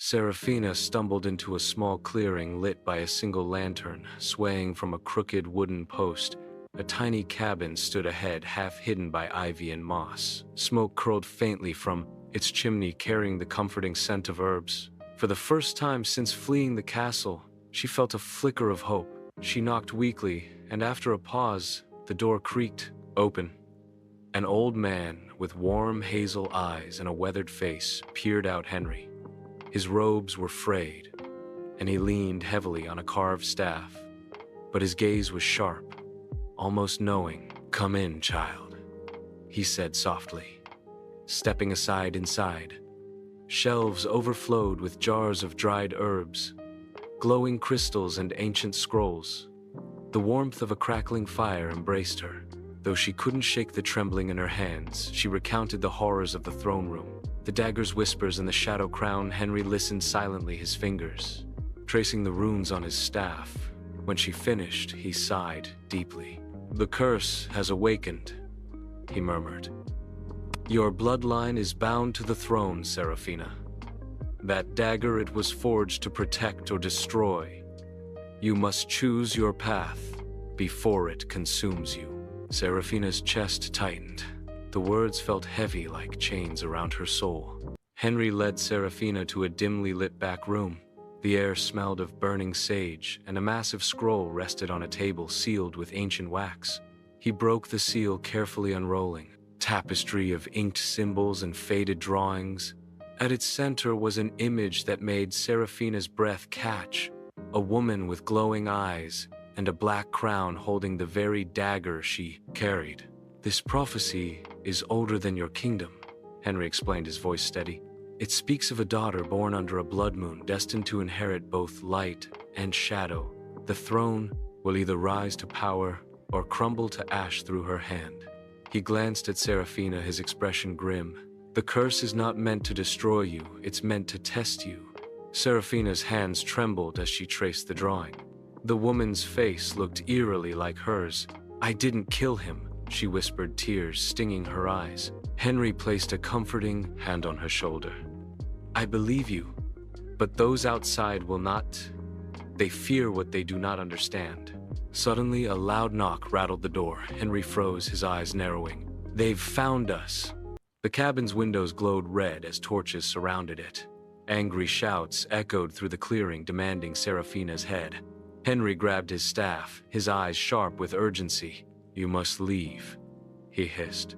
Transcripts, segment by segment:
Serafina stumbled into a small clearing lit by a single lantern, swaying from a crooked wooden post. A tiny cabin stood ahead, half hidden by ivy and moss. Smoke curled faintly from its chimney, carrying the comforting scent of herbs. For the first time since fleeing the castle, she felt a flicker of hope. She knocked weakly, and after a pause, the door creaked open. An old man with warm hazel eyes and a weathered face peered out Henry. His robes were frayed, and he leaned heavily on a carved staff, but his gaze was sharp, almost knowing. "Come in, child," he said softly. Stepping aside inside, shelves overflowed with jars of dried herbs, glowing crystals and ancient scrolls. The warmth of a crackling fire embraced her. Though she couldn't shake the trembling in her hands, she recounted the horrors of the throne room. The dagger's whispers and the shadow crown. Henry listened silently, his fingers tracing the runes on his staff. When she finished, he sighed deeply. "The curse has awakened," he murmured. "Your bloodline is bound to the throne, Serafina. That dagger, it was forged to protect or destroy. You must choose your path before it consumes you." Serafina's chest tightened. The words felt heavy like chains around her soul. Henry led Serafina to a dimly lit back room. The air smelled of burning sage, and a massive scroll rested on a table sealed with ancient wax. He broke the seal, carefully unrolling. Tapestry of inked symbols and faded drawings. At its center was an image that made Serafina's breath catch. A woman with glowing eyes and a black crown holding the very dagger she carried. "This prophecy is older than your kingdom," Henry explained, his voice steady. "It speaks of a daughter born under a blood moon, destined to inherit both light and shadow. The throne will either rise to power or crumble to ash through her hand." He glanced at Serafina, his expression grim. "The curse is not meant to destroy you, it's meant to test you." Serafina's hands trembled as she traced the drawing. The woman's face looked eerily like hers. "I didn't kill him," she whispered, tears stinging her eyes. Henry placed a comforting hand on her shoulder. "I believe you, but those outside will not. They fear what they do not understand." Suddenly, a loud knock rattled the door. Henry froze, his eyes narrowing. "They've found us." The cabin's windows glowed red as torches surrounded it. Angry shouts echoed through the clearing, demanding Serafina's head. Henry grabbed his staff, his eyes sharp with urgency. "You must leave," he hissed.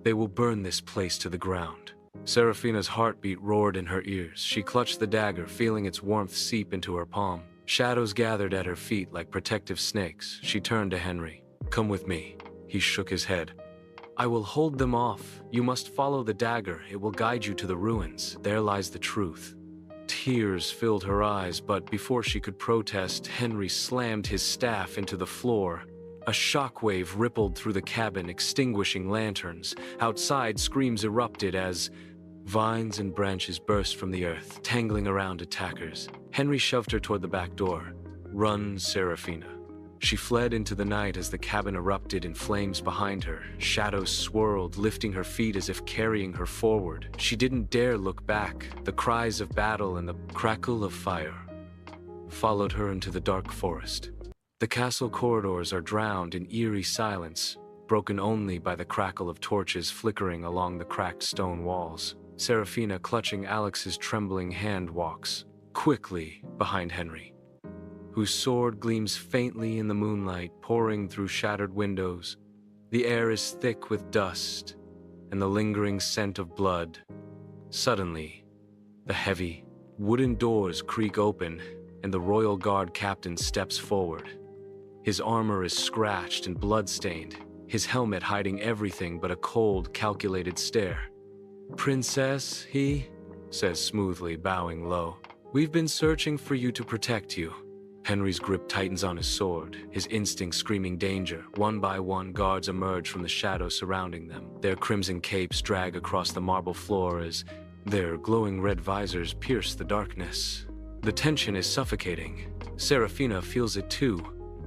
"They will burn this place to the ground." Serafina's heartbeat roared in her ears. She clutched the dagger, feeling its warmth seep into her palm. Shadows gathered at her feet like protective snakes. She turned to Henry. "Come with me." He shook his head. "I will hold them off. You must follow the dagger. It will guide you to the ruins. There lies the truth." Tears filled her eyes, but before she could protest, Henry slammed his staff into the floor. A shockwave rippled through the cabin, extinguishing lanterns. Outside, screams erupted as vines and branches burst from the earth, tangling around attackers. Henry shoved her toward the back door. "Run, Serafina." She fled into the night as the cabin erupted in flames behind her. Shadows swirled, lifting her feet as if carrying her forward. She didn't dare look back. The cries of battle and the crackle of fire followed her into the dark forest. The castle corridors are drowned in eerie silence, broken only by the crackle of torches flickering along the cracked stone walls. Serafina, clutching Alex's trembling hand, walks quickly behind Henry, whose sword gleams faintly in the moonlight, pouring through shattered windows. The air is thick with dust and the lingering scent of blood. Suddenly, the heavy wooden doors creak open, and the royal guard captain steps forward. His armor is scratched and blood-stained, his helmet hiding everything but a cold, calculated stare. "Princess," he says smoothly, bowing low. "We've been searching for you to protect you." Henry's grip tightens on his sword, his instincts screaming danger. One by one, guards emerge from the shadows surrounding them. Their crimson capes drag across the marble floor as their glowing red visors pierce the darkness. The tension is suffocating. Serafina feels it too.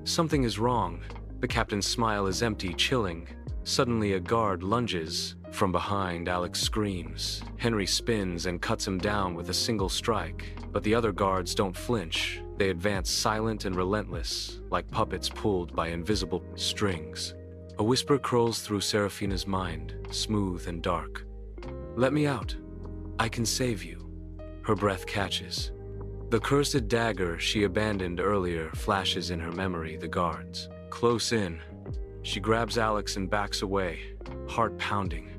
Something is wrong. The captain's smile is empty, chilling. Suddenly, a guard lunges From behind, Alex screams. Henry spins and cuts him down with a single strike, but the other guards don't flinch. They advance silent and relentless, like puppets pulled by invisible strings. A whisper curls through Serafina's mind, smooth and dark. "Let me out. I can save you." Her breath catches. The cursed dagger she abandoned earlier flashes in her memory, the guards. Close in. She grabs Alex and backs away, heart pounding.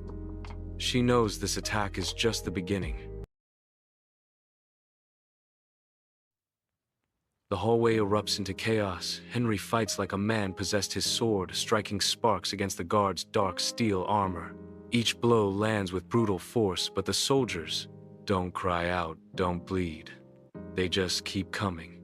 She knows this attack is just the beginning. The hallway erupts into chaos. Henry fights like a man possessed, his sword striking sparks against the guards' dark steel armor. Each blow lands with brutal force, but the soldiers don't cry out, don't bleed. They just keep coming.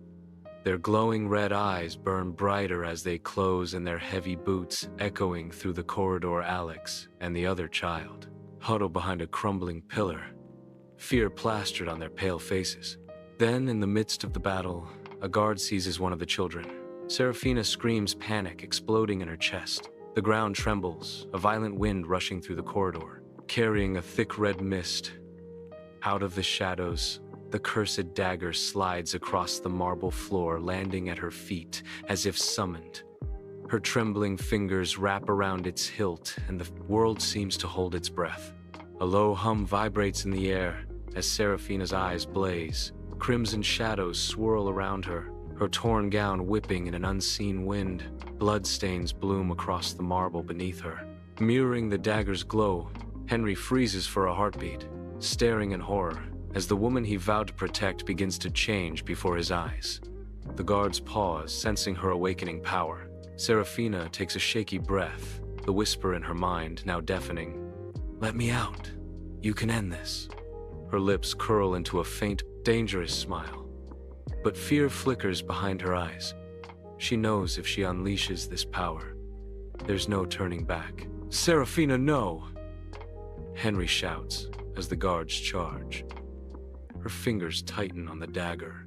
Their glowing red eyes burn brighter as they close in their heavy boots, echoing through the corridor. Alex and the other child huddle behind a crumbling pillar, fear plastered on their pale faces. Then, in the midst of the battle, a guard seizes one of the children. Serafina screams, panic exploding in her chest. The ground trembles, a violent wind rushing through the corridor, carrying a thick red mist. Out of the shadows, the cursed dagger slides across the marble floor, landing at her feet as if summoned. Her trembling fingers wrap around its hilt, and the world seems to hold its breath. A low hum vibrates in the air as Serafina's eyes blaze. Crimson shadows swirl around her, her torn gown whipping in an unseen wind. Bloodstains bloom across the marble beneath her. Mirroring the dagger's glow, Henry freezes for a heartbeat, staring in horror as the woman he vowed to protect begins to change before his eyes. The guards pause, sensing her awakening power. Serafina takes a shaky breath, the whisper in her mind now deafening. "Let me out. You can end this." Her lips curl into a faint, dangerous smile. But fear flickers behind her eyes. She knows if she unleashes this power, there's no turning back. "Serafina, no!" Henry shouts as the guards charge. Her fingers tighten on the dagger,